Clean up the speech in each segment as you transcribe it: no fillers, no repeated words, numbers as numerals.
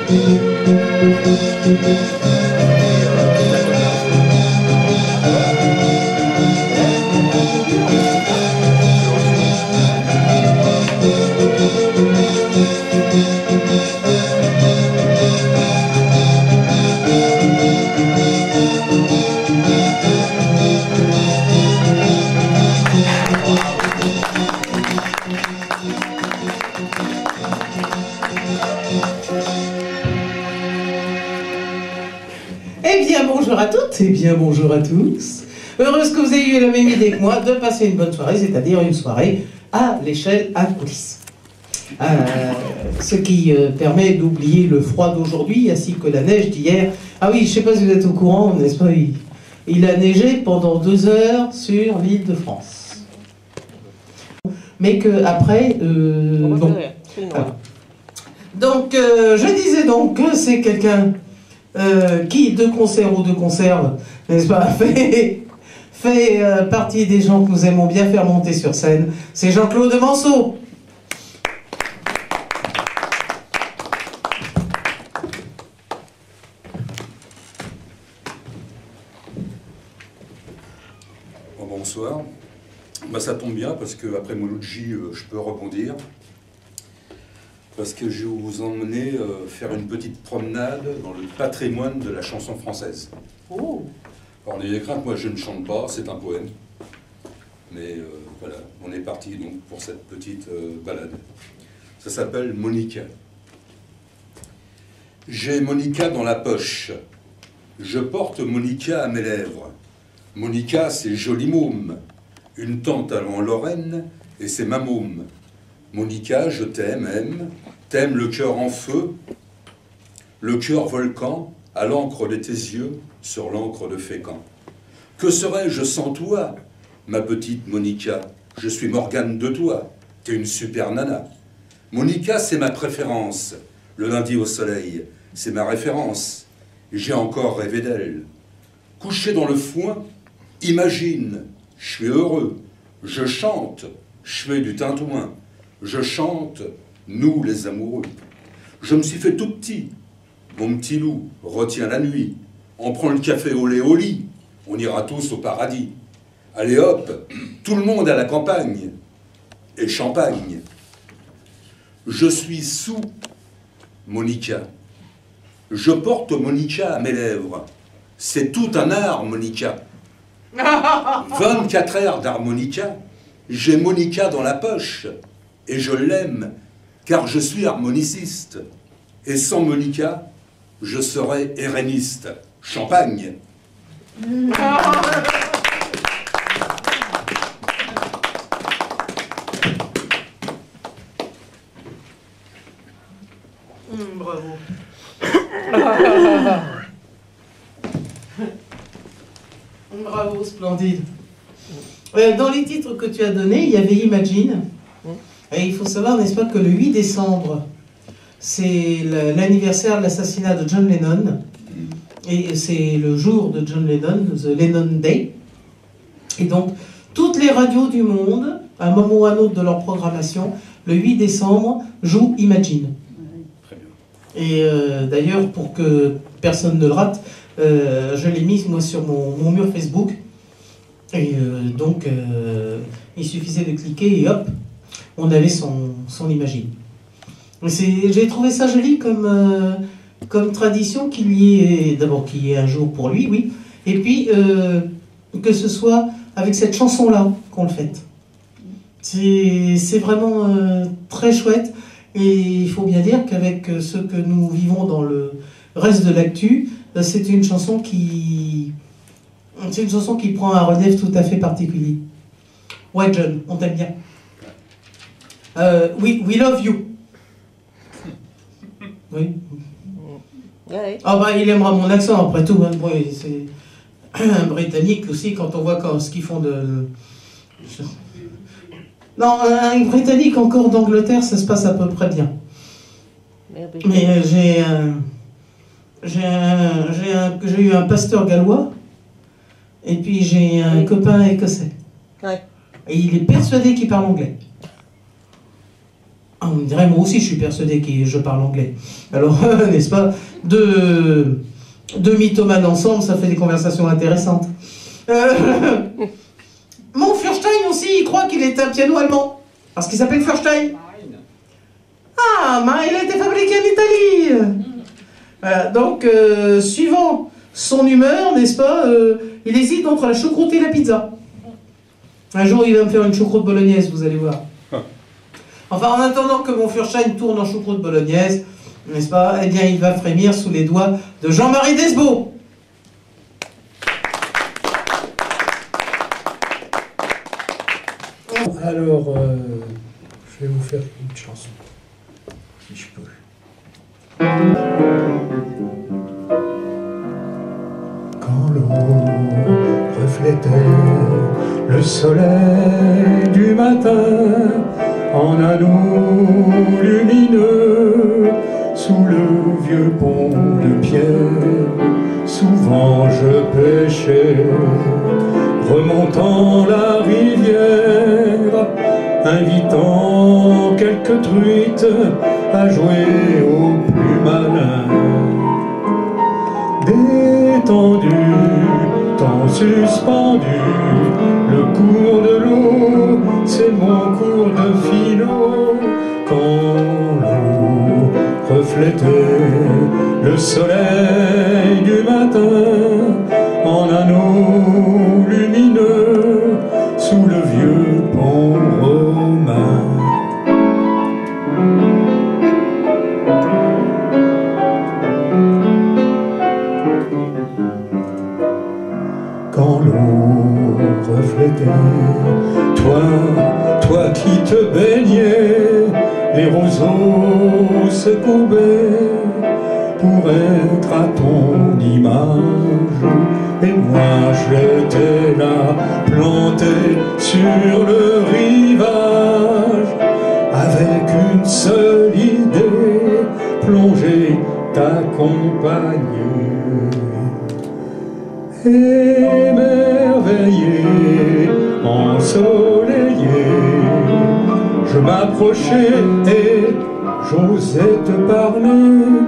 Eh bien bonjour à toutes, et bien bonjour à tous. Heureuse que vous ayez eu la même idée que moi de passer une bonne soirée, c'est-à-dire une soirée à l'échelle à coulisses. Ce qui permet d'oublier le froid d'aujourd'hui ainsi que la neige d'hier. Ah oui, je ne sais pas si vous êtes au courant, n'est-ce pas, il a neigé pendant 2 heures sur l'île de France. Mais qu'après, non. Donc, je disais donc que c'est quelqu'un qui, de concert ou de conserve, n'est-ce pas, fait partie des gens que nous aimons bien faire monter sur scène. C'est Jean-Claude Manceau. Bonsoir. Bah, ça tombe bien parce qu'après Mouloudji, je peux rebondir. Parce que je vais vous emmener faire une petite promenade dans le patrimoine de la chanson française. Oh. Alors n'ayez crainte, moi je ne chante pas, c'est un poème. Mais voilà, on est parti donc pour cette petite balade. Ça s'appelle Monica. J'ai Monica dans la poche. Je porte Monica à mes lèvres. Monica, c'est joli môme. Une tante en Lorraine, et c'est ma môme. Monica, je t'aime, t'aime le cœur en feu, le cœur volcan, à l'encre de tes yeux, sur l'encre de Fécamp. Que serais-je sans toi, ma petite Monica? Je suis Morgane de toi, t'es une super nana. Monica, c'est ma préférence, le lundi au soleil, c'est ma référence. J'ai encore rêvé d'elle. Couché dans le foin, imagine, je suis heureux, je chante, je fais du tintouin. Je chante, nous les amoureux. Je me suis fait tout petit. Mon petit loup retient la nuit. On prend le café au lait au lit. On ira tous au paradis. Allez hop, tout le monde à la campagne. Et champagne. Je suis sous Monica. Je porte Monica à mes lèvres. C'est tout un art, Monica. 24 heures d'harmonica. J'ai Monica dans la poche. Et je l'aime, car je suis harmoniciste. Et sans Monica, je serais héréniste. Champagne. Bravo. Bravo, splendide. Dans les titres que tu as donnés, il y avait Imagine. Et il faut savoir, n'est-ce pas, que le 8 décembre, c'est l'anniversaire de l'assassinat de John Lennon. Et c'est le jour de John Lennon, The Lennon Day. Et donc, toutes les radios du monde, à un moment ou à un autre de leur programmation, le 8 décembre, jouent Imagine. Et d'ailleurs, pour que personne ne le rate, je l'ai mise, moi, sur mon mur Facebook. Et donc, il suffisait de cliquer et hop, on avait son Imagine. J'ai trouvé ça joli comme tradition qu'il y ait, d'abord qu'il y ait un jour pour lui, oui, et puis que ce soit avec cette chanson-là qu'on le fête. C'est vraiment très chouette, et il faut bien dire qu'avec ce que nous vivons dans le reste de l'actu, c'est une chanson qui prend un relief tout à fait particulier. Ouais, John, on t'aime bien. We love you. Oui. Ah bah il aimera mon accent après tout. Hein. Bon, c'est un Britannique aussi, quand on voit ce qu'ils font de... Non, un Britannique encore d'Angleterre, ça se passe à peu près bien. Mais j'ai eu un pasteur gallois, et puis j'ai un copain écossais. Ouais. Et il est persuadé qu'il parle anglais. on me dirait, moi aussi je suis persuadé que je parle anglais. Alors, n'est-ce pas, deux mythomanes ensemble, ça fait des conversations intéressantes. Mon Furstein aussi, il croit qu'il est un piano allemand, parce qu'il s'appelle Furstein. Ah, mais il a été fabriqué en Italie. Voilà, donc, suivant son humeur, n'est-ce pas, il hésite entre la choucroute et la pizza. Un jour, il va me faire une choucroute bolognaise, vous allez voir. Enfin, en attendant que mon Furstein tourne en choucroute bolognaise, n'est-ce pas, eh bien, il va frémir sous les doigts de Jean-Marie Desbeaux. Alors, je vais vous faire une chanson, si je peux. Quand l'eau reflétait le soleil du matin en anneau lumineux sous le vieux pont de pierre, souvent je pêchais, remontant la rivière, invitant quelques truites à jouer au plus malin. Détendu, temps suspendu, le cours de l'eau, c'est mon cours de philo. Quand l'eau reflétait le soleil du matin en anneau lumineux sous le vieux pont romain. Quand l'eau reflétait, toi qui te baignais, les roseaux se courbaient pour être à ton image, et moi j'étais là, planté sur le rivage, avec une seule idée, plonger, t'accompagner. Émerveillé, ensoleillé, je m'approchais et j'osais te parler.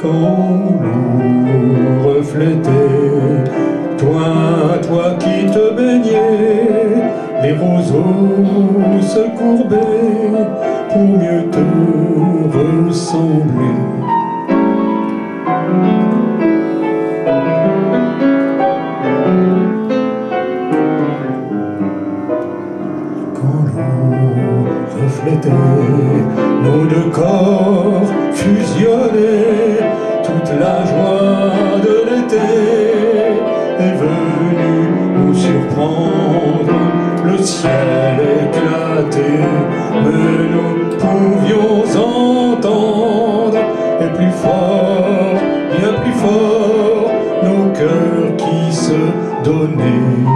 Quand l'eau reflétait, toi qui te baignais, les roseaux se courbaient pour mieux te ressembler. Nos deux corps fusionnés, toute la joie de l'été est venue nous surprendre. Le ciel éclatait, mais nous pouvions entendre, et plus fort, bien plus fort, nos cœurs qui se donnaient.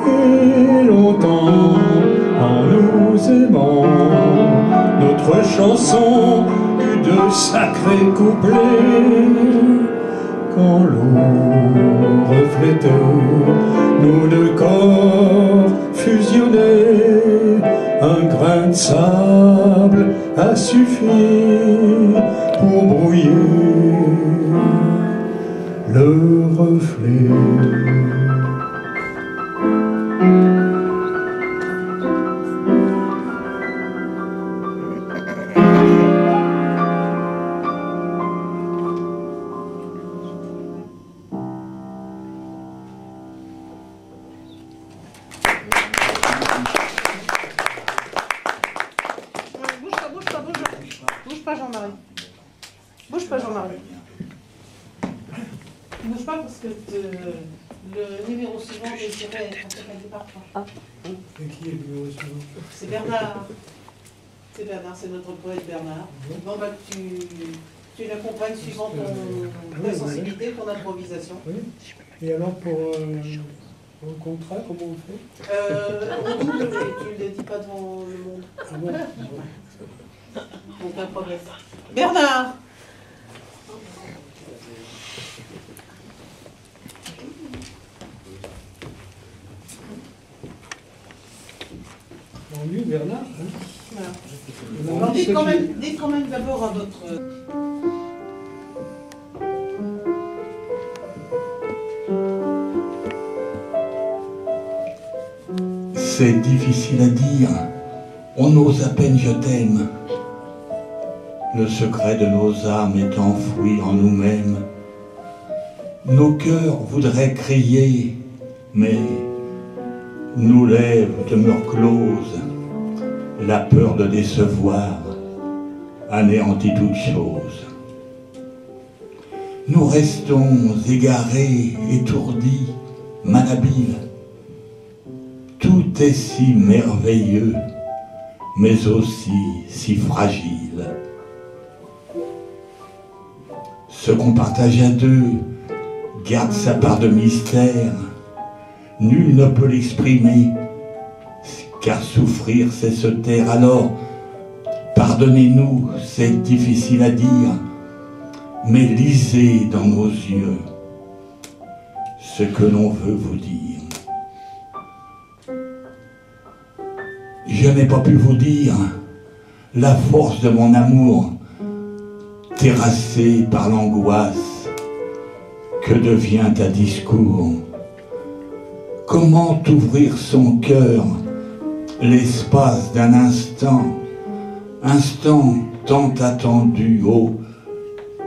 Et longtemps, en nous aimant, notre chanson eut de sacrés couplets. Quand l'eau reflétait, nos deux corps fusionnés, un grain de sable a suffi pour brouiller le reflet. Bouge pas Jean-Marie. Bouge pas Jean-Marie. Bouge pas parce que le numéro suivant désirait être accompagné par toi. Ah. Et qui est le numéro suivant? C'est Bernard. C'est Bernard, c'est notre poète Bernard. Bon bah tu l'accompagnes suivant ta sensibilité, ton improvisation. Oui. Et alors pour le contrat, comment on fait? On double, mais tu ne le dis pas devant le monde. Ah bon? Aucun problème. Bernard! En mieux, Bernard, hein? Voilà. Alors, dites quand même d'abord à votre... C'est difficile à dire, on ose à peine je t'aime. Le secret de nos âmes est enfoui en nous-mêmes. Nos cœurs voudraient crier, mais nos lèvres demeurent closes. La peur de décevoir anéantit toute chose. Nous restons égarés, étourdis, malhabiles. Tout est si merveilleux, mais aussi si fragile. Ce qu'on partage à deux garde sa part de mystère. Nul ne peut l'exprimer, car souffrir c'est se taire. Alors, pardonnez-nous, c'est difficile à dire, mais lisez dans nos yeux ce que l'on veut vous dire. Je n'ai pas pu vous dire la force de mon amour, terrassé par l'angoisse. Que devient un discours? Comment ouvrir son cœur l'espace d'un instant, instant tant attendu, oh,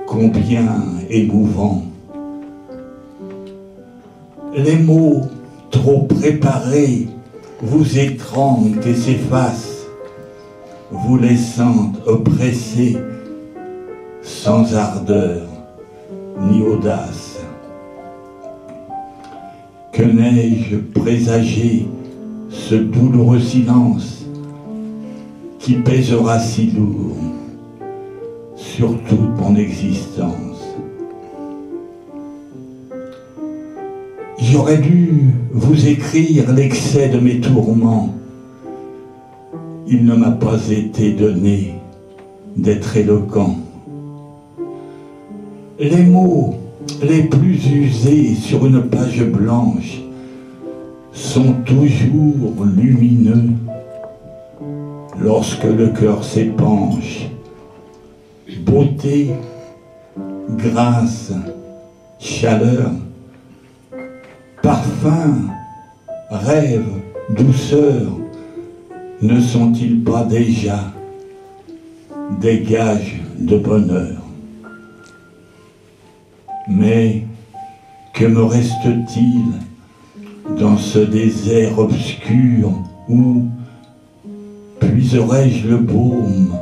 combien émouvant. Les mots trop préparés vous étranglent et s'effacent, vous laissant oppressés, sans ardeur ni audace. Que n'ai-je présagé ce douloureux silence qui pèsera si lourd sur toute mon existence? J'aurais dû vous écrire l'excès de mes tourments. Il ne m'a pas été donné d'être éloquent. Les mots les plus usés sur une page blanche sont toujours lumineux lorsque le cœur s'épanche. Beauté, grâce, chaleur, parfum, rêve, douceur, ne sont-ils pas déjà des gages de bonheur? Mais que me reste-t-il dans ce désert obscur où puiserai-je le baume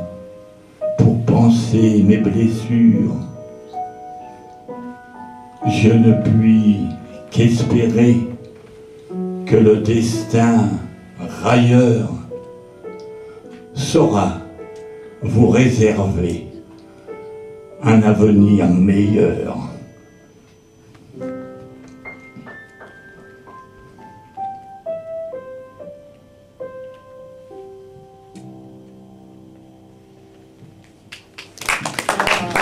pour panser mes blessures? Je ne puis qu'espérer que le destin railleur saura vous réserver un avenir meilleur.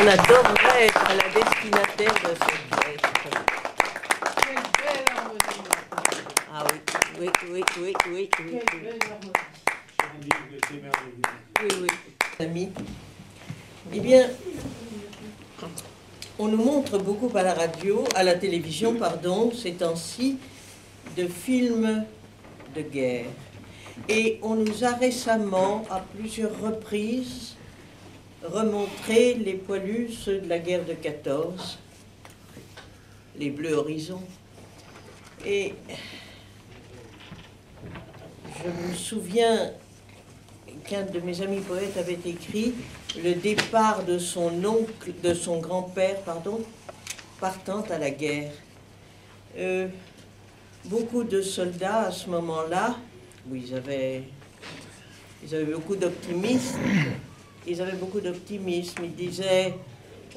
On adorerait être à la destinataire de cette pièce. Quelle belle harmonie. Ah oui, oui, oui, oui, oui, oui. Quelle belle harmonie. Oui, oui. Amis. Eh bien, on nous montre beaucoup à la radio, à la télévision, pardon, ces temps-ci, de films de guerre. Et on nous a récemment, à plusieurs reprises, remontré les poilus, ceux de la guerre de 14, les Bleus Horizons. Et je me souviens qu'un de mes amis poètes avait écrit le départ de son oncle, de son grand-père, pardon, partant à la guerre. Beaucoup de soldats à ce moment-là, où ils avaient beaucoup d'optimisme. Ils avaient beaucoup d'optimisme. Ils disaient,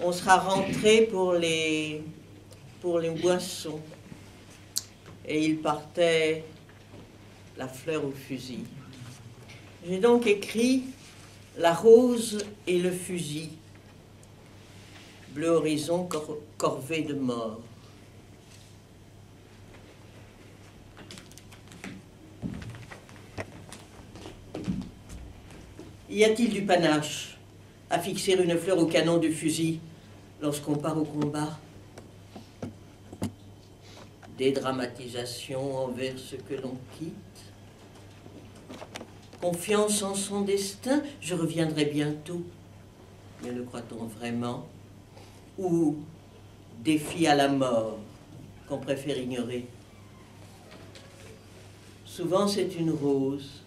on sera rentré pour les moissons. Et ils partaient la fleur au fusil. J'ai donc écrit La rose et le fusil. Bleu horizon, corvée de mort. Y a-t-il du panache à fixer une fleur au canon du fusil lorsqu'on part au combat? Dédramatisation envers ce que l'on quitte? Confiance en son destin, je reviendrai bientôt. Mais le croit-on vraiment? Ou défi à la mort qu'on préfère ignorer? Souvent c'est une rose,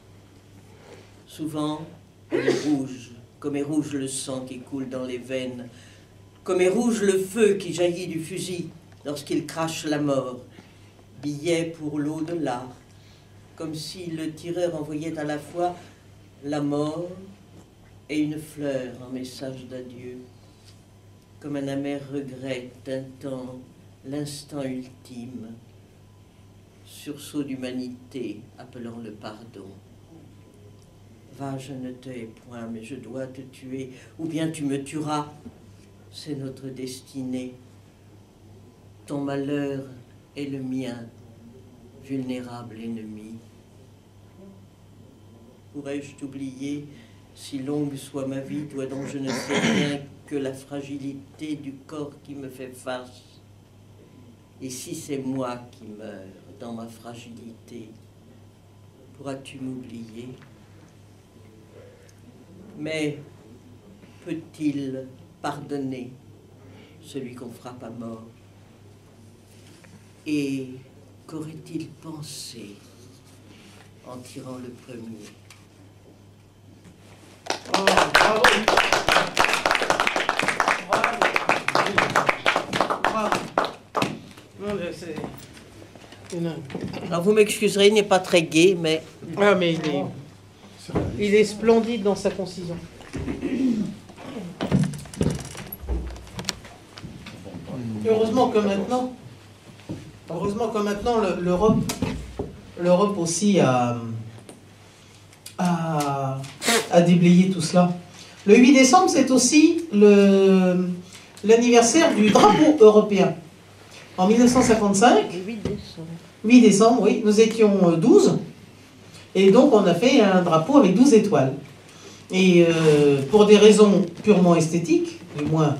souvent elle est rouge, comme est rouge le sang qui coule dans les veines, comme est rouge le feu qui jaillit du fusil lorsqu'il crache la mort. Billet pour l'au-delà, comme si le tireur envoyait à la fois la mort et une fleur en message d'adieu, comme un amer regret teintant l'instant ultime, sursaut d'humanité appelant le pardon. Va, je ne te hais point, mais je dois te tuer, ou bien tu me tueras, c'est notre destinée. Ton malheur est le mien, vulnérable ennemi. Pourrais-je t'oublier, si longue soit ma vie, toi dont je ne sais rien que la fragilité du corps qui me fait face? Et si c'est moi qui meurs dans ma fragilité, pourras-tu m'oublier? Mais peut-il pardonner celui qu'on frappe à mort? Et qu'aurait-il pensé en tirant le premier? Oh, bravo. Bravo. Non, Alors vous m'excuserez, il n'est pas très gai, mais... Ah, mais il est splendide dans sa concision. Heureusement que maintenant, l'Europe aussi a déblayé tout cela. Le 8 décembre, c'est aussi l'anniversaire du drapeau européen. En 1955, 8 décembre, oui, nous étions 12, et donc on a fait un drapeau avec 12 étoiles. Et pour des raisons purement esthétiques, du moins,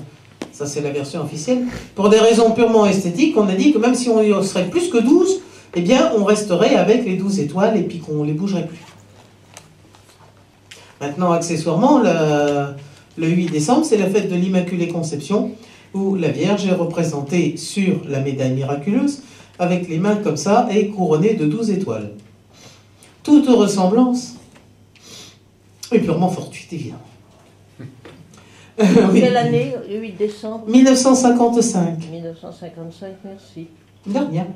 ça c'est la version officielle, pour des raisons purement esthétiques, on a dit que même si on serait plus que 12, eh bien on resterait avec les 12 étoiles et puis qu'on ne les bougerait plus. Maintenant, accessoirement, le 8 décembre, c'est la fête de l'Immaculée Conception, où la Vierge est représentée sur la médaille miraculeuse, avec les mains comme ça, et couronnée de 12 étoiles. Toute ressemblance est purement fortuite, évidemment. Oui. Quelle année, le 8 décembre 1955. 1955, merci. De rien.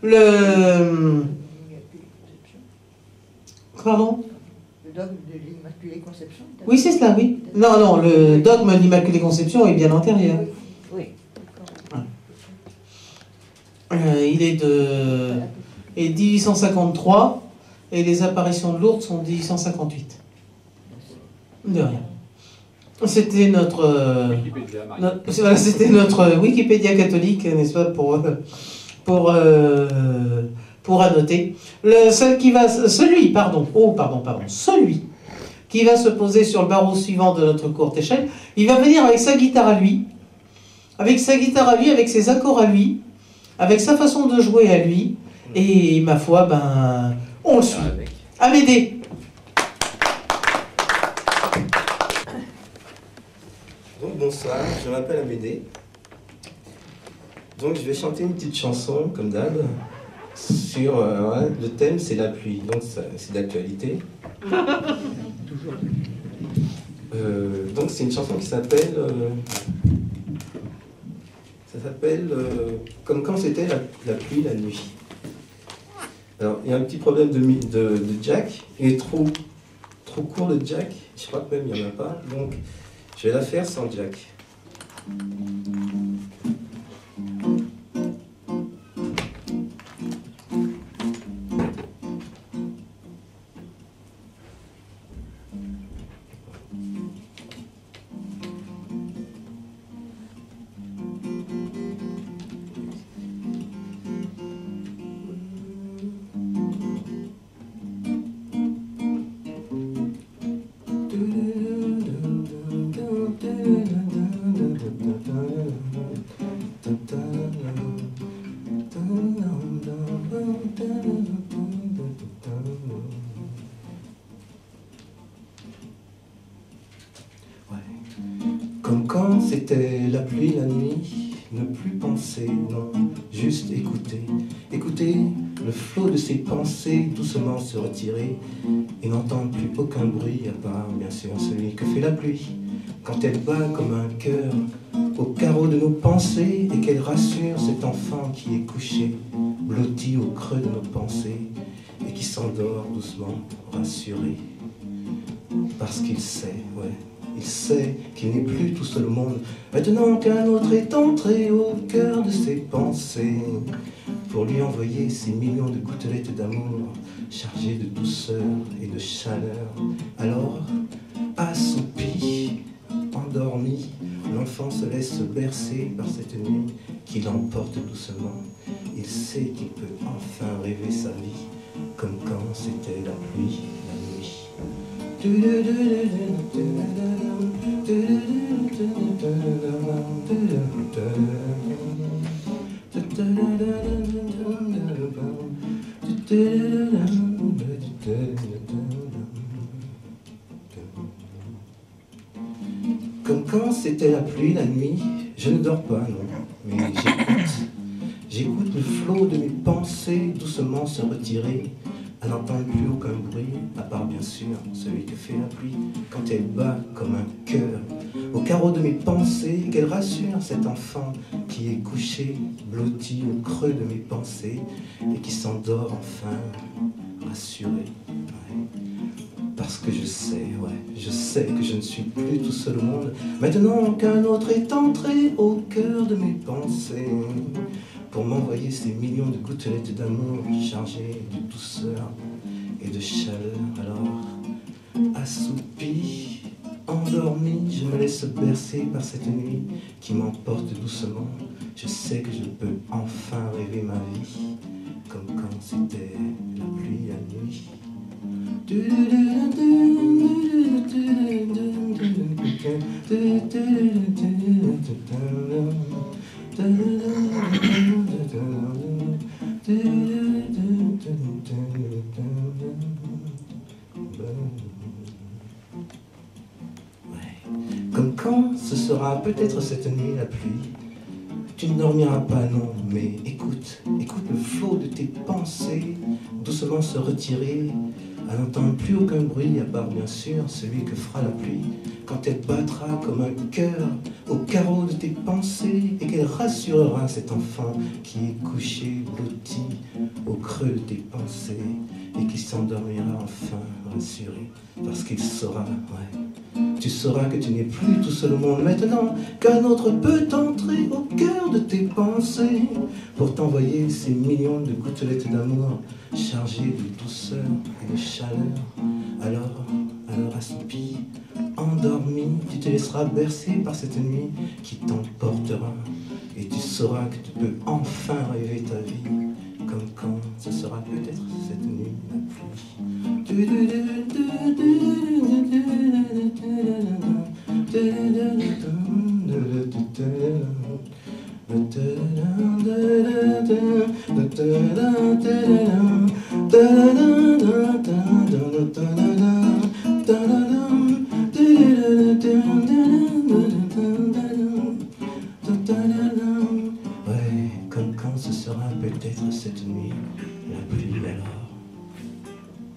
Le... Pardon? Le dogme de l'Immaculée Conception? Oui, c'est cela, oui. Non, non, le dogme de l'Immaculée Conception est bien antérieur. Oui. Il est de 1853 et les apparitions de Lourdes sont de 1858. De rien. C'était notre Wikipédia catholique, n'est-ce pas, pour annoter. Celui qui va se poser sur le barreau suivant de notre courte échelle, il va venir avec sa guitare à lui, avec ses accords à lui, avec sa façon de jouer à lui, et ma foi, on le suit. Amédée. Donc bonsoir, je m'appelle Amédée. Donc je vais chanter une petite chanson, comme d'hab, sur... le thème c'est la pluie, donc c'est d'actualité. Donc c'est une chanson qui s'appelle... ça s'appelle Comme quand c'était la pluie la nuit. Alors il y a un petit problème de jack, il est trop court le jack, je crois que même il n'y en a pas, donc je vais la faire sans jack. Comme quand c'était la pluie la nuit, ne plus penser, non, juste écouter. Écouter le flot de ses pensées doucement se retirer et n'entendre plus aucun bruit à part bien sûr celui que fait la pluie. Quand elle bat comme un cœur au carreau de nos pensées et qu'elle rassure cet enfant qui est couché, blotti au creux de nos pensées et qui s'endort doucement rassuré. Parce qu'il sait, ouais, il sait qu'il n'est plus tout seul au monde, maintenant qu'un autre est entré au cœur de ses pensées, pour lui envoyer ces millions de gouttelettes d'amour, chargées de douceur et de chaleur. Alors, assoupi, endormi, l'enfant se laisse bercer par cette nuit qui l'emporte doucement. Il sait qu'il peut enfin rêver sa vie, comme quand c'était la pluie, la nuit. Comme quand c'était la pluie la nuit, je ne dors pas, non, mais j'écoute. J'écoute le flot de mes pensées doucement se retirer, à n'entendre plus aucun bruit, à part bien sûr celui que fait la pluie, quand elle bat comme un cœur au carreau de mes pensées, qu'elle rassure cet enfant qui est couché, blotti au creux de mes pensées, et qui s'endort enfin, rassuré. Ouais. Parce que je sais, ouais, je sais que je ne suis plus tout seul au monde, maintenant qu'un autre est entré au cœur de mes pensées, pour m'envoyer ces millions de gouttelettes d'amour chargées de douceur et de chaleur. Alors, assoupi, endormi, je me laisse bercer par cette nuit qui m'emporte doucement. Je sais que je peux enfin rêver ma vie, comme quand c'était la pluie la nuit. Comme quand ce sera peut-être cette nuit la pluie, tu ne dormiras pas, non, mais écoute, écoute le flot de tes pensées doucement se retirer, à n'entendre plus aucun bruit, à part bien sûr celui que fera la pluie, quand elle battra comme un cœur au carreau de tes pensées, et qu'elle rassurera cet enfant qui est couché, blotti au creux de tes pensées, et qui s'endormira enfin rassuré, parce qu'il saura, ouais, tu sauras que tu n'es plus tout seul au monde, maintenant qu'un autre peut entrer au cœur de tes pensées, pour t'envoyer ces millions de gouttelettes d'amour, chargées de douceur et de chaleur. Alors assoupi, endormi, tu te laisseras bercer par cette nuit qui t'emportera, et tu sauras que tu peux enfin rêver ta vie, comme quand ce sera peut-être cette nuit la pluie. Ouais, comme quand ce sera peut-être cette nuit la pluie, alors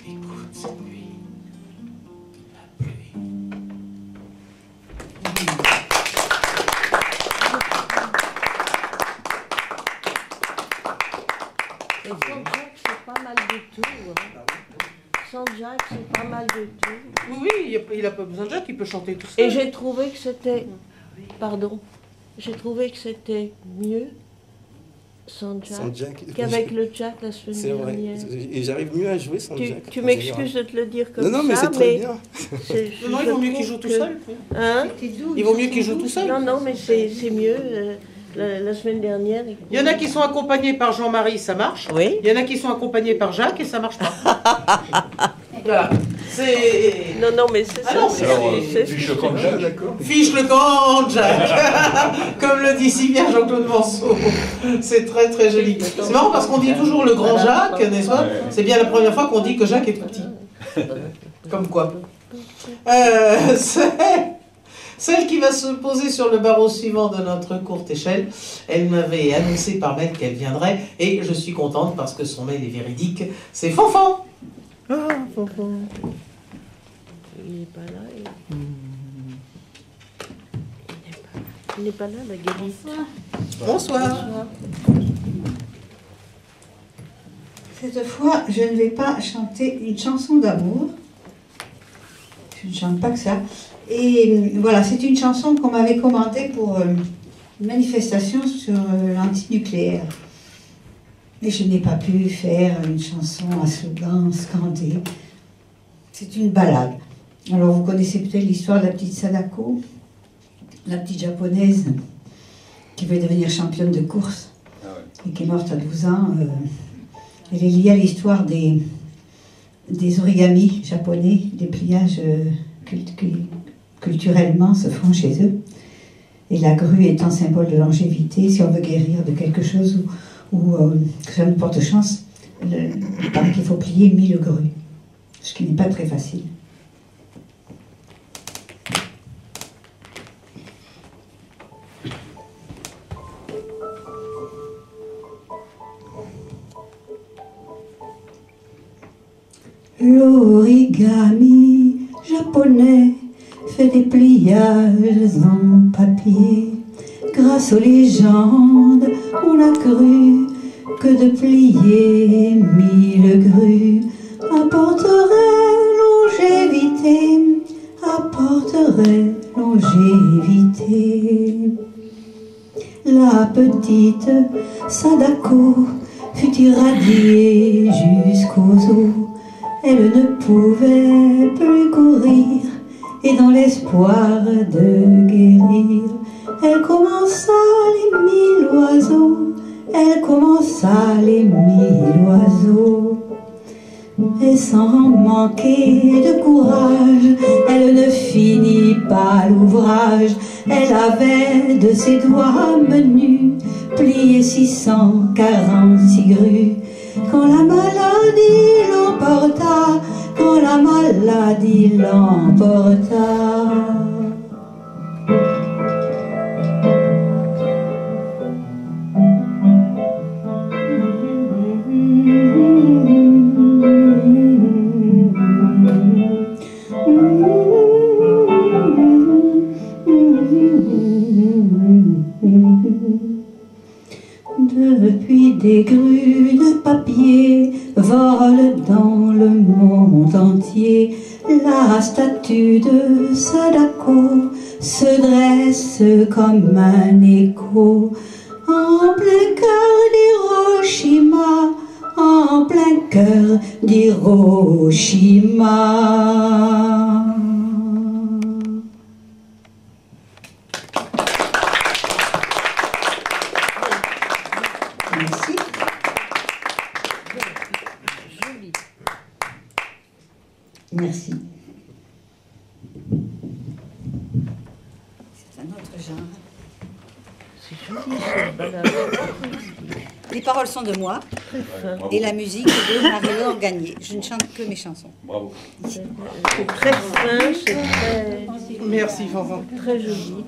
écoute cette nuit, la pluie. Et sans Jack, c'est pas mal du tout. Hein. Sans Jack, c'est pas mal du tout. Oui, il n'a pas besoin de Jack, il peut chanter tout seul. Et j'ai trouvé que c'était... Pardon. J'ai trouvé que c'était mieux sans Jack qu'avec le Jack la semaine dernière. C'est vrai. Et j'arrive mieux à jouer sans Jack. Tu m'excuses de te le dire comme ça. Non, mais c'est très bien. Non, il vaut mieux qu'il joue tout seul. Hein? Il vaut mieux qu'il joue tout seul. Non, mais c'est mieux. La semaine dernière... Il y en a qui sont accompagnés par Jean-Marie, ça marche. Oui. Il y en a qui sont accompagnés par Jacques et ça marche pas. Voilà. C'est... Non, mais c'est ça. Fiche le camp de Jacques, d'accord. Fiche le camp, Jacques. Comme le dit si bien Jean-Claude Manceau. C'est très très joli. C'est marrant parce qu'on dit toujours le grand Jacques, n'est-ce pas? C'est bien la première fois qu'on dit que Jacques est tout petit. Comme quoi. Celle qui va se poser sur le barreau suivant de notre courte échelle. Elle m'avait annoncé par mail qu'elle viendrait et je suis contente parce que son mail est véridique. C'est Fanfan. Ah, Fanfan. Il n'est pas là. Il n'est pas là, la Galite. Bonsoir. Cette fois, je ne vais pas chanter une chanson d'amour. Je ne chante pas que ça. Et voilà, c'est une chanson qu'on m'avait commandée pour une manifestation sur l'antinucléaire. Mais je n'ai pas pu faire une chanson à slogan scandé. C'est une ballade. Alors vous connaissez peut-être l'histoire de la petite Sadako, la petite japonaise qui veut devenir championne de course et qui est morte à 12 ans. Elle est liée à l'histoire des origamis japonais, des pliages culturellement se font chez eux. Et la grue étant symbole de longévité, si on veut guérir de quelque chose ou que ça nous porte chance, il paraît qu'il faut plier 1000 grues, ce qui n'est pas très facile. L'origami japonais fait des pliages en papier. Grâce aux légendes, on a cru que de plier 1000 grues apporterait longévité. La petite Sadako fut irradiée jusqu'aux os. Elle ne pouvait plus courir, et dans l'espoir de guérir, elle commença les 1000 oiseaux, elle commença les 1000 oiseaux. Et sans manquer de courage, elle ne finit pas l'ouvrage. Elle avait de ses doigts menus plié 646 grues. Quand la maladie l'emporta, quand la maladie l'emporta. Depuis des grues de papier volent dans le monde entier. La statue de Sadako se dresse comme un écho en plein cœur d'Hiroshima, en plein cœur d'Hiroshima. Merci. Merci. C'est un autre genre. C'est joli, cette balade. Les paroles sont de moi et la musique de Marie-Laure Gagné. Je ne chante que mes chansons. Bravo. C'est très fin, c'est très... Merci Fanfan. Très joli.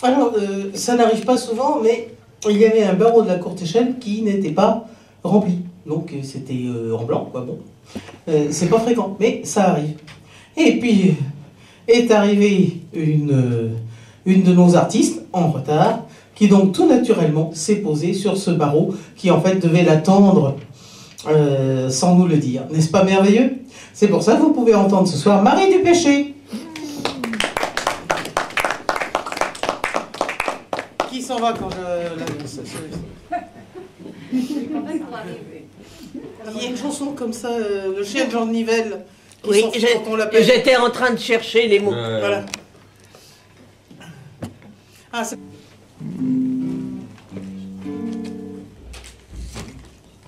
Alors, ça n'arrive pas souvent, mais il y avait un barreau de la courte échelle qui n'était pas rempli. Donc c'était en blanc, quoi, bon. C'est pas fréquent, mais ça arrive. Et puis est arrivée une de nos artistes en retard, qui donc tout naturellement s'est posée sur ce barreau, qui en fait devait l'attendre sans nous le dire. N'est-ce pas merveilleux? C'est pour ça que vous pouvez entendre ce soir Marie du Péché. Qui s'en va quand je l'annonce? Il y a une chanson comme ça, le chien de Jean de Nivelle. Oui, j'étais en train de chercher les mots. Voilà. Ah,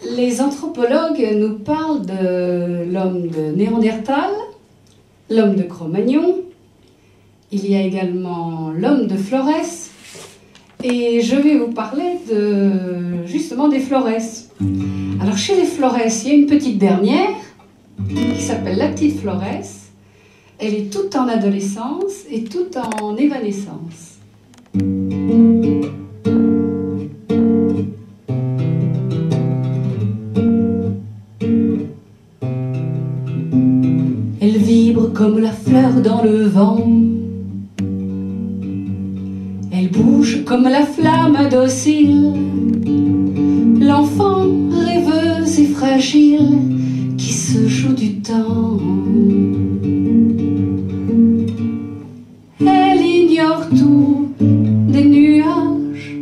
les anthropologues nous parlent de l'homme de Néandertal, l'homme de Cro-Magnon, il y a également l'homme de Florès, et je vais vous parler justement des Florès. Alors chez les Florès, il y a une petite dernière qui s'appelle la petite Florès, Elle est toute en adolescence et toute en évanescence. Elle vibre comme la fleur dans le vent. Elle bouge comme la flamme docile. L'enfant rêveuse et fragile qui se joue du temps. Elle ignore tout des nuages,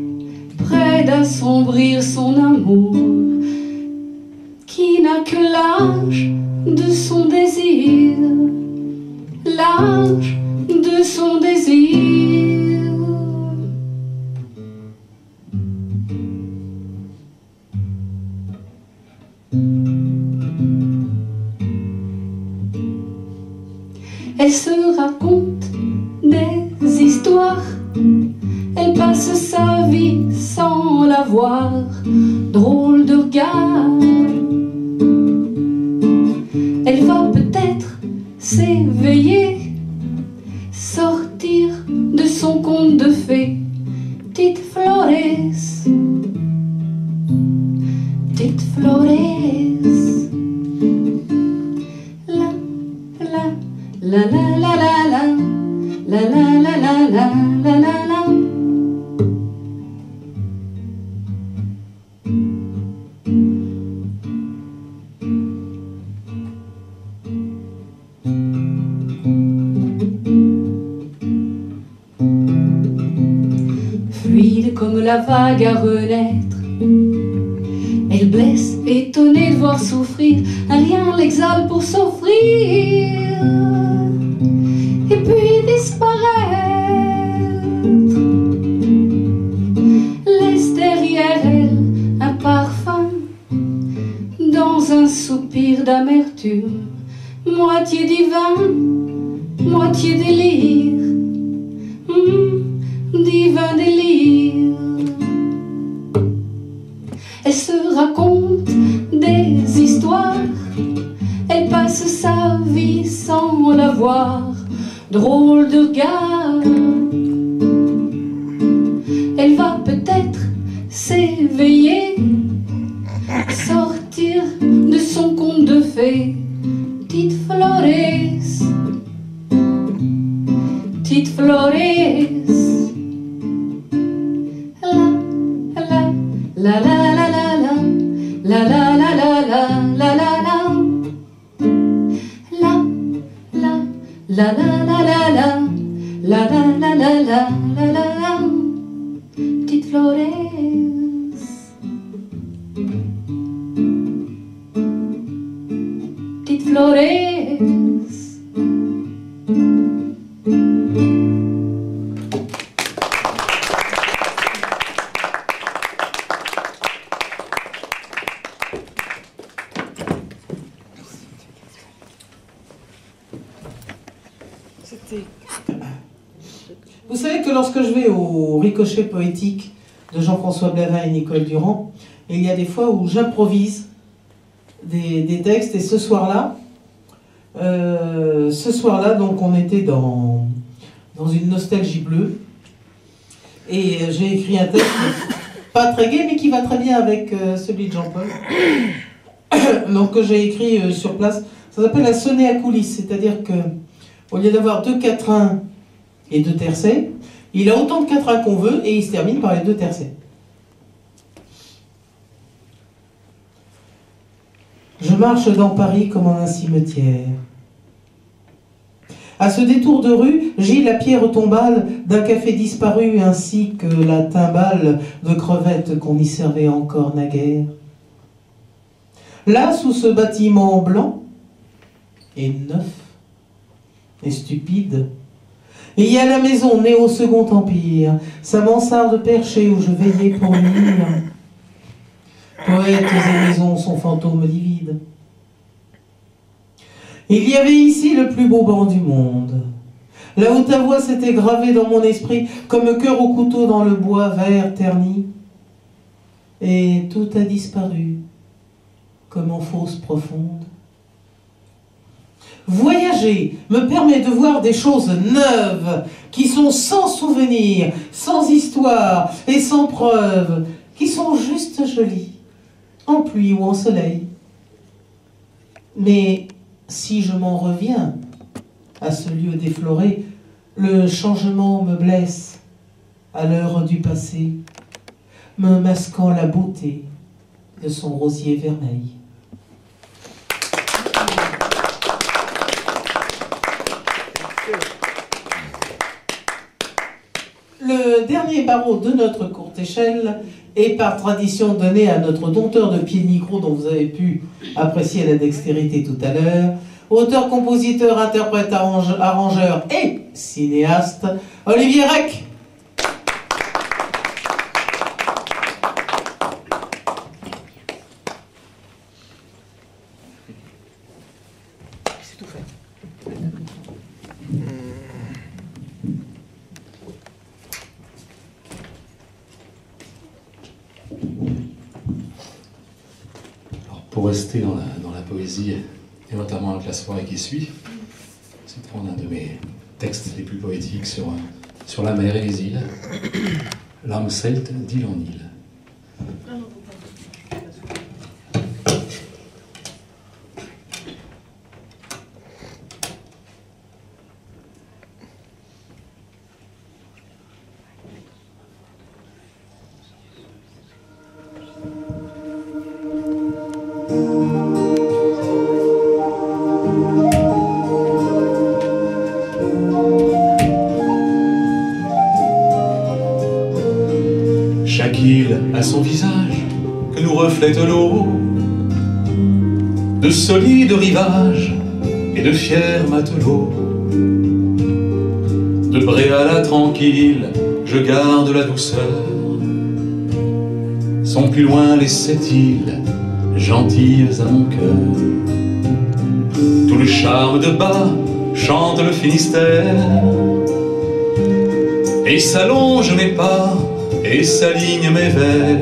près d'assombrir son amour, qui n'a que l'âge de son désir, l'âge de son désir. Elle se raconte des histoires, elle passe sa vie sans la voir, drôle de regard. Elle va peut-être s'éveiller, sortir de son conte de fées. Petite Flores, petite Flores. La la la la la, la la la la la, la la la. Fluide comme la vague à renaître, elle blesse, étonnée de voir souffrir, un rien l'exhale pour s'offrir. Et puis disparaître, laisse derrière elle un parfum dans un soupir d'amertume, moitié divin, moitié délire, divin délire. Elle se raconte des histoires, elle passe sa vie sans la voir, drôle de regard. Elle va peut-être s'éveiller, sortir de son conte de fées. Petite Flores, petite Flores. La la la la la, la la la la la, la la la. La la la la la, la la la la la, la la la. Petite Flores, petite Flores. Vous savez que lorsque je vais au Ricochet poétique de Jean-François Blavin et Nicole Durand, il y a des fois où j'improvise des textes, et ce soir-là, donc on était dans une nostalgie bleue, et j'ai écrit un texte pas très gai, mais qui va très bien avec celui de Jean-Paul, donc que j'ai écrit sur place. Ça s'appelle la sonnée à coulisses, c'est-à-dire que au lieu d'avoir 2 quatrains et 2 tercets, il a autant de quatrains qu'on veut et il se termine par les 2 tercets. Je marche dans Paris comme en un cimetière. À ce détour de rue, gît la pierre tombale d'un café disparu ainsi que la timbale de crevettes qu'on y servait encore naguère. Là, sous ce bâtiment blanc et neuf et stupide, il y a la maison née au Second Empire, sa mansarde perchée où je veillais pour lire. Poètes et maisons sont fantômes livides. Il y avait ici le plus beau banc du monde. Là où ta voix s'était gravée dans mon esprit comme cœur au couteau dans le bois vert terni. Et tout a disparu comme en fosse profonde. Voyager me permet de voir des choses neuves, qui sont sans souvenir, sans histoire et sans preuve, qui sont juste jolies, en pluie ou en soleil. Mais si je m'en reviens à ce lieu défloré, le changement me blesse à l'heure du passé, me masquant la beauté de son rosier vermeil. Le dernier barreau de notre courte échelle est par tradition donné à notre dompteur de pied de micro dont vous avez pu apprécier la dextérité tout à l'heure, auteur, compositeur, interprète, arrangeur et cinéaste, Olivier Rec. C'est tout fait. Alors, pour rester dans la poésie, et notamment avec la soirée qui suit, c'est de prendre un de mes textes les plus poétiques sur la mer et les îles, l'âme celte d'île en île. Chaque île a son visage que nous reflète l'eau, de solides rivages et de fiers matelots. De Bréala tranquille, je garde la douceur. Sont plus loin les 7 îles, gentilles à mon cœur. Tout le charme de bas chante le Finistère, et s'allonge mes pas et s'aligne mes vers.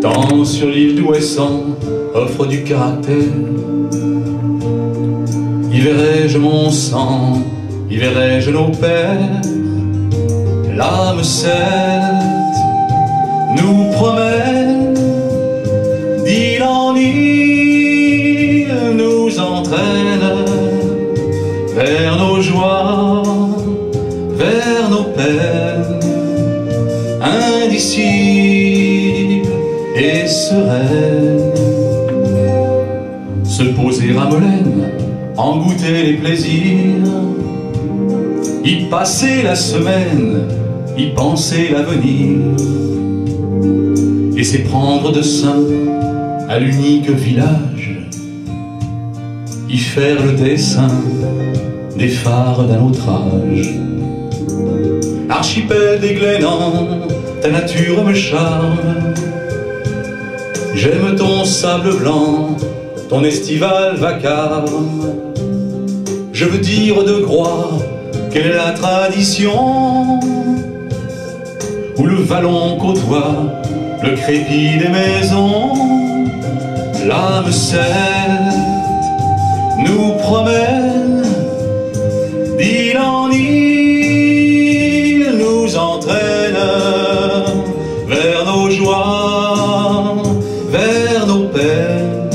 Tant sur l'île d'Ouessant offre du caractère. Y verrai-je mon sang, y verrai-je nos pères. L'âme celte nous promet, d'île en île nous entraîne vers nos joies, vers nos peines, indicible et sereine. Se poser à Molène, en goûter les plaisirs, y passer la semaine, y penser l'avenir, et s'éprendre de sein à l'unique village, y faire le dessin des phares d'un autre âge. Archipel des Glénans, ta nature me charme. J'aime ton sable blanc, ton estival vacarme. Je veux dire de Groix, quelle est la tradition où le vallon côtoie le crépi des maisons. L'âme celte nous promène, d'île en île nous entraîne vers nos joies, vers nos peines,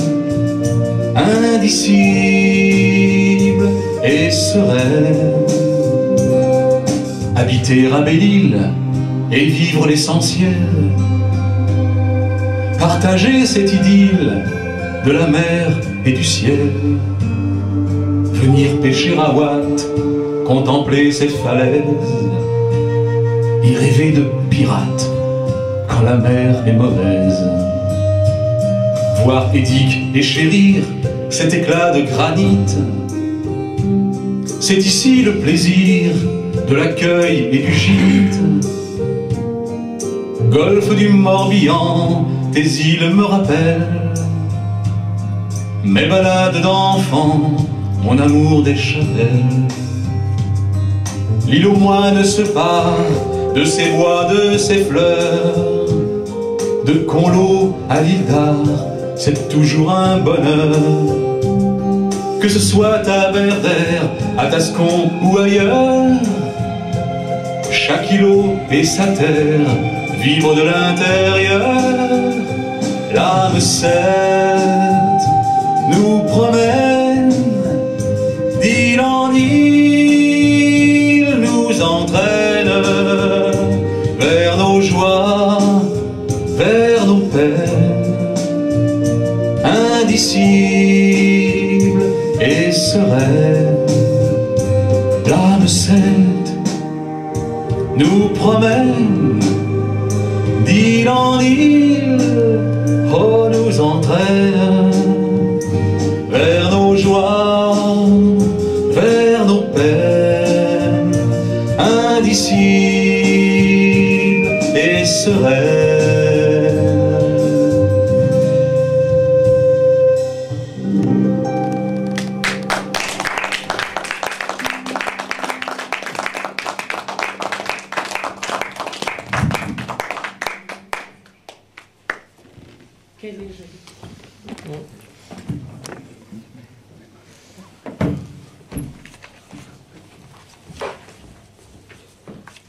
indicibles et sereines. Habiter à Belle-Île et vivre l'essentiel, partager cette idylle de la mer et du ciel, venir pêcher à Watt, contempler ces falaises, y rêver de pirates quand la mer est mauvaise, voir Édique et chérir cet éclat de granit. C'est ici le plaisir de l'accueil et du gîte. Golfe du Morbihan, tes îles me rappellent mes balades d'enfants, mon amour des chapelles. L'île aux moines se part de ses bois, de ses fleurs. De Conlo à l'île d'Ar, c'est toujours un bonheur que ce soit à Berdère, à Tascon ou ailleurs. Chaque îlot et sa terre vibre de l'intérieur. L'âme sainte nous promène d'île en île, nous entraîne vers nos joies, vers nos peines, indicibles et sereines. L'âme sainte nous promène d'île en île, oh, nous entraîne vers nos joies, vers nos peines, indicibles et sereines.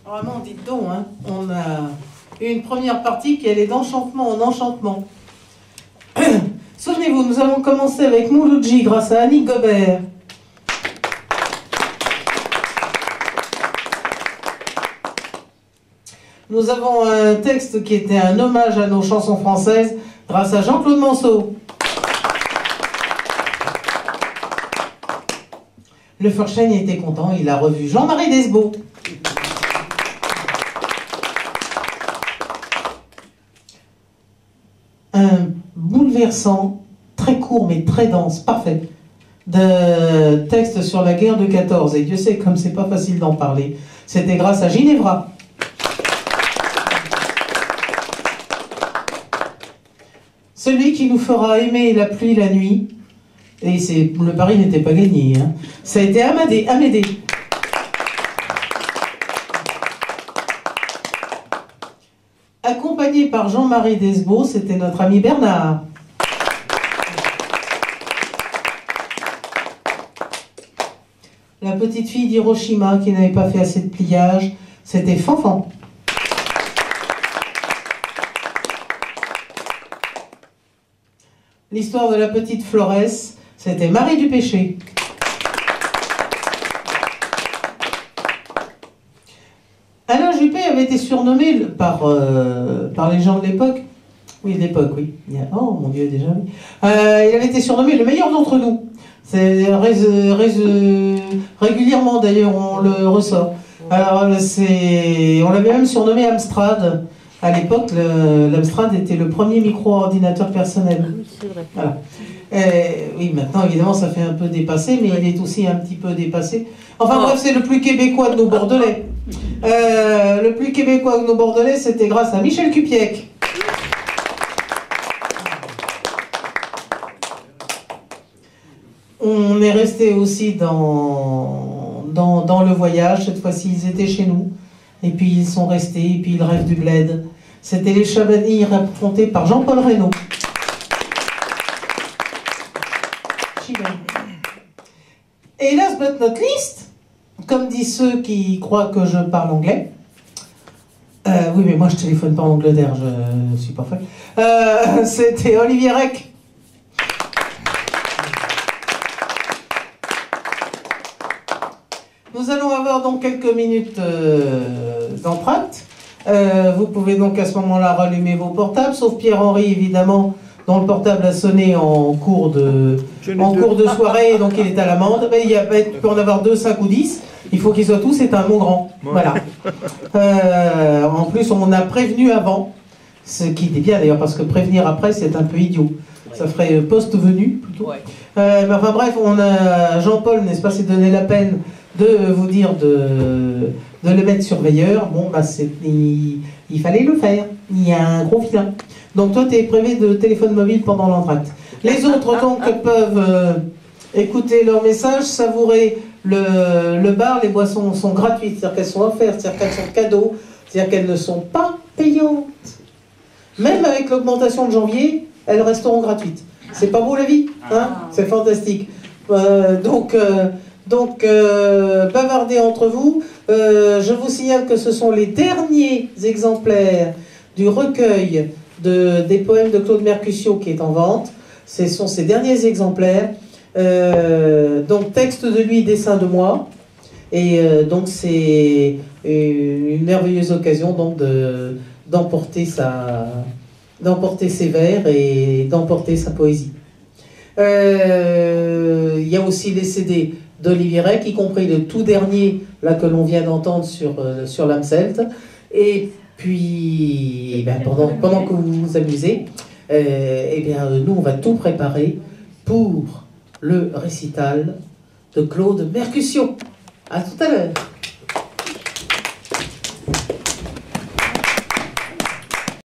Vraiment, dites donc, hein, on a une première partie qui allait d'enchantement en enchantement. Souvenez-vous, nous avons commencé avec Mouloudji grâce à Annie Gobert. Nous avons un texte qui était un hommage à nos chansons françaises grâce à Jean-Claude Manceau. Le Furchen était content, il a revu Jean-Marie Desbeaux. Un bouleversant, très court mais très dense, parfait, de texte sur la guerre de 14. Et Dieu sait comme c'est pas facile d'en parler. C'était grâce à Ginevra. Celui qui nous fera aimer la pluie la nuit, et le pari n'était pas gagné, hein. Ça a été Amédée. Accompagné par Jean-Marie Desbeaux, c'était notre ami Bernard. La petite fille d'Hiroshima qui n'avait pas fait assez de pliage, c'était Fanfan. L'histoire de la petite Florès, c'était Marie du Péché. Alain Juppé avait été surnommé par les gens de l'époque. Oui, de l'époque, oui. Oh mon Dieu, déjà, oui. Il avait été surnommé le meilleur d'entre nous. Régulièrement, d'ailleurs, on le ressort. Alors, on l'avait même surnommé Amstrad. À l'époque, l'Amstrad était le premier micro-ordinateur personnel. Oui, c'est vrai. Voilà. Oui, maintenant, évidemment, ça fait un peu dépassé, mais il est aussi un petit peu dépassé. Enfin bref, c'est le plus québécois de nos Bordelais. Le plus québécois de nos Bordelais, c'était grâce à Michel Cupiec. On est resté aussi dans le voyage. Cette fois-ci, ils étaient chez nous. Et puis, ils sont restés. Et puis, ils rêvent du bled. C'était les Chabannis racontés par Jean-Paul Reynaud. Et last but not least, comme disent ceux qui croient que je parle anglais, oui, mais moi je téléphone pas en Angleterre, je suis pas folle. C'était Olivier Rec. Nous allons avoir donc quelques minutes d'empreinte. Vous pouvez donc à ce moment-là rallumer vos portables, sauf Pierre-Henri évidemment, dont le portable a sonné en cours de soirée, donc il est à l'amende. Mais tu peux en avoir 2, 5 ou 10. Il faut qu'ils soient tous, c'est un mot grand. Voilà. En plus, on a prévenu avant, ce qui était bien d'ailleurs, parce que prévenir après, c'est un peu idiot. Ça ferait post-venu plutôt. Mais enfin bref, Jean-Paul, n'est-ce pas, s'est donné la peine de vous dire de le mettre surveilleur. Bon, bah, il fallait le faire. Il y a un gros filin. Donc toi, tu es privé de téléphone mobile pendant l'entracte. Les autres, donc, peuvent écouter leur message, savourer le bar. Les boissons sont gratuites, c'est-à-dire qu'elles sont offertes, c'est-à-dire qu'elles sont cadeaux, c'est-à-dire qu'elles ne sont pas payantes. Même avec l'augmentation de janvier, elles resteront gratuites. C'est pas beau la vie, hein? C'est fantastique. Bavardez entre vous. Je vous signale que ce sont les derniers exemplaires du recueil des poèmes de Claude Mercutio qui est en vente. Ce sont ces derniers exemplaires. Donc texte de lui, dessin de moi. Et donc c'est une merveilleuse occasion donc d'emporter ses vers et d'emporter sa poésie. Il y a aussi les CD d'Olivier Rec, y compris le tout dernier là, que l'on vient d'entendre sur l'âme celte. Et puis, pendant que vous vous amusez, nous, on va tout préparer pour le récital de Claude Mercutio. À tout à l'heure.